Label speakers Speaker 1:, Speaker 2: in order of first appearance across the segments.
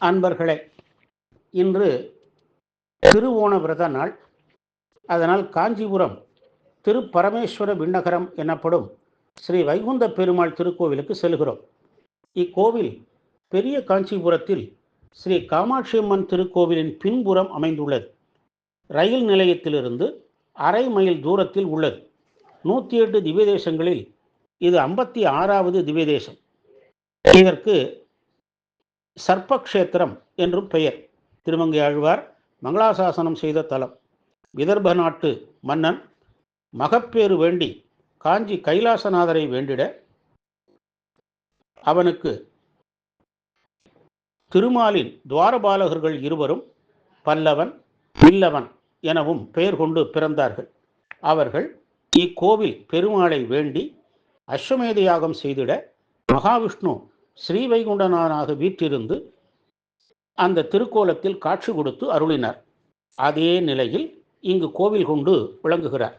Speaker 1: அன்பர்களே, இன்று திருவோண விரத நாள். அதனால் காஞ்சிபுரம் திருப்பரமேஸ்வர விண்ணகரம் எனப்படும் ஸ்ரீ வைகுந்த பெருமாள் திருக்கோவிலுக்கு செல்கிறோம். இக்கோவில் பெரிய காஞ்சிபுரத்தில் ஸ்ரீ காமாட்சியம்மன் திருக்கோவிலின் பின்புறம் அமைந்துள்ளது. ரயில் நிலையத்திலிருந்து அரை மைல் தூரத்தில் உள்ளது. 108 திவ்ய தேசங்களில் இது 56வது திவ்ய தேசம். இதற்கு சர்ப்பக்ஷேத்திரம் என்றும் பெயர். திருமங்கை ஆழ்வார் மங்களாசாசனம் செய்த தலம். விதர்ப நாட்டு மன்னன் மகப்பேறு வேண்டி காஞ்சி கைலாசநாதரை வேண்டிட அவனுக்கு திருமாலின் துவாரபாலகர்கள் இருவரும் பல்லவன் வில்லவன் எனவும் பெயர் கொண்டு பிறந்தார்கள். அவர்கள் இக்கோவில் பெருமாளை வேண்டி அஸ்வமேத யாகம் செய்திட மகாவிஷ்ணு ஸ்ரீவைகுண்டனாக வீற்றிருந்து அந்த திருக்கோலத்தில் காட்சி கொடுத்து அருளினார். அதே நிலையில் இங்கு கோவில் கொண்டு விளங்குகிறார்.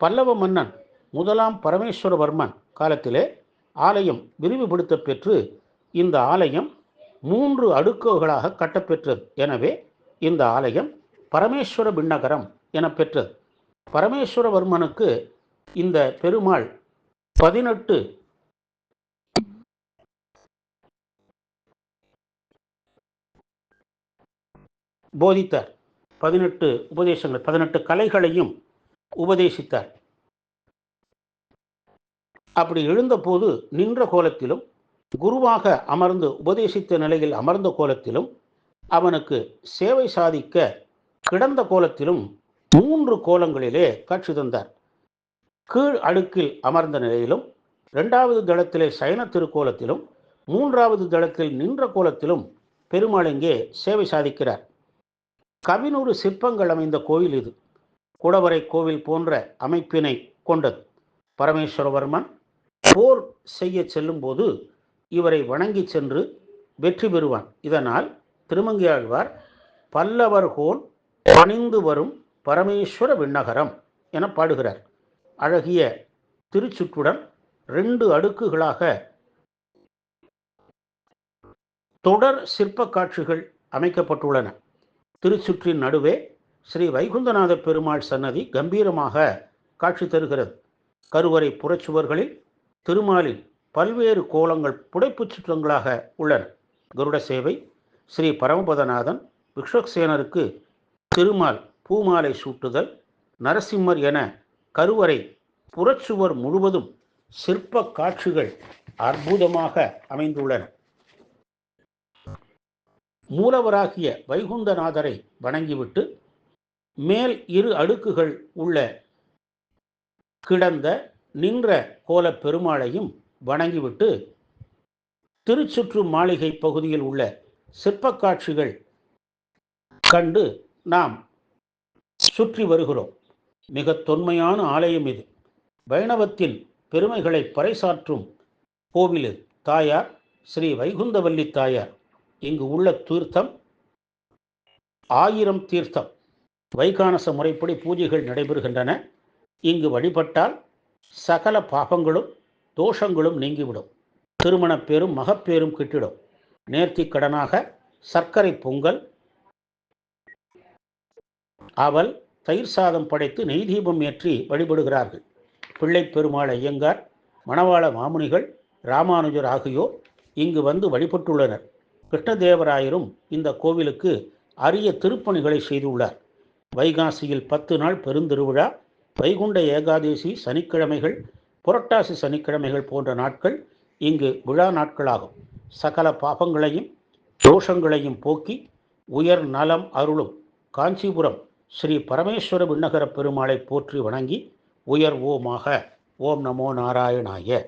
Speaker 1: பல்லவ மன்னன் முதலாம் பரமேஸ்வரவர்மன் காலத்திலே ஆலயம் விரிவுபடுத்த பெற்று இந்த ஆலயம் 3 அடுக்குகளாக கட்டப்பெற்றது. எனவே இந்த ஆலயம் பரமேஸ்வர விண்ணகரம் என பெற்றது. பரமேஸ்வரவர்மனுக்கு இந்த பெருமாள் 18 போதித்தார். 18 உபதேசங்கள், 18 கலைகளையும் உபதேசித்தார். அப்படி எழுந்தபோது நின்ற கோலத்திலும், குருவாக அமர்ந்து உபதேசித்த நிலையில் அமர்ந்த கோலத்திலும், அவனுக்கு சேவை சாதிக்க கிடந்த கோலத்திலும் 3 கோலங்களிலே காட்சி தந்தார். கீழ் அடுக்கில் அமர்ந்த நிலையிலும், 2வது தளத்திலே சயன திருக்கோலத்திலும், 3வது தளத்தில் நின்ற கோலத்திலும் பெருமாள் இங்கே சேவை சாதிக்கிறார். கவினூறு சிற்பங்கள் அமைந்த கோவில் இது. குடவரை கோவில் போன்ற அமைப்பினை கொண்டது. பரமேஸ்வரவர்மன் போர் செய்ய செல்லும் போது இவரை வணங்கி சென்று வெற்றி பெறுவான். இதனால் திருமங்கையாழ்வார் பல்லவர்கோன் பணிந்து வரும் பரமேஸ்வர விண்ணகரம் என பாடுகிறார். அழகிய திருச்சுற்றுடன் 2 அடுக்குகளாக தொடர் சிற்ப காட்சிகள் அமைக்கப்பட்டுள்ளன. திருச்சுற்றின் நடுவே ஸ்ரீ வைகுந்தநாத பெருமாள் சன்னதி கம்பீரமாக காட்சி தருகிறது. கருவறை புறச்சுவர்களில் திருமாலின் பல்வேறு கோலங்கள் புடைப்புச் சிற்றங்களாக உள்ளன. கருட சேவை, ஸ்ரீ பரமபதநாதன், விஸ்வக்சேனருக்கு திருமால் பூமாலை சூட்டுதல், நரசிம்மர் என கருவறை புறச்சுவர் முழுவதும் சிற்ப காட்சிகள் அற்புதமாக அமைந்துள்ளன. மூலவராகிய வைகுந்தநாதரை வணங்கிவிட்டு மேல் 2 அடுக்குகள் உள்ள கிடந்த நின்ற கோல பெருமாளையும் வணங்கிவிட்டு திருச்சுற்று மாளிகை பகுதியில் உள்ள சிற்ப காட்சிகள் கண்டு நாம் சுற்றி வருகிறோம். மிக தொன்மையான ஆலயம் இது. வைணவத்தின் பெருமைகளை பறைசாற்றும் கோவில் இது. தாயார் ஸ்ரீ வைகுந்தவல்லி தாயார். இங்கு உள்ள தீர்த்தம் 1000 தீர்த்தம். வைகானச முறைப்படி பூஜைகள் நடைபெறுகின்றன. இங்கு வழிபட்டால் சகல பாபங்களும் தோஷங்களும் நீங்கிவிடும். திருமணப் பேரும் மகப்பேரும் கிட்டிடும். நேர்த்திக் கடனாக சர்க்கரை பொங்கல், அவல், தயிர் சாதம் படைத்து நெய் தீபம் ஏற்றி வழிபடுகிறார்கள். பிள்ளை பெருமாள் ஐயங்கார், மணவாள மாமுனிகள், ராமானுஜர் ஆகியோர் இங்கு வந்து வழிபட்டுள்ளனர். கிருஷ்ணதேவராயரும் இந்த கோவிலுக்கு அரிய திருப்பணிகளை செய்துள்ளார். வைகாசியில் 10 நாள் பெருந்திருவிழா, வைகுண்ட ஏகாதேசி சனிக்கிழமைகள், புரட்டாசி சனிக்கிழமைகள் போன்ற நாட்கள் இங்கு விழா நாட்களாகும். சகல பாபங்களையும் தோஷங்களையும் போக்கி உயர் நலம் அருளும் காஞ்சிபுரம் ஸ்ரீ பரமேஸ்வர விண்ணகர பெருமாளை போற்றி வணங்கி உயர்வோமாக. ஓம் நமோ நாராயணாய.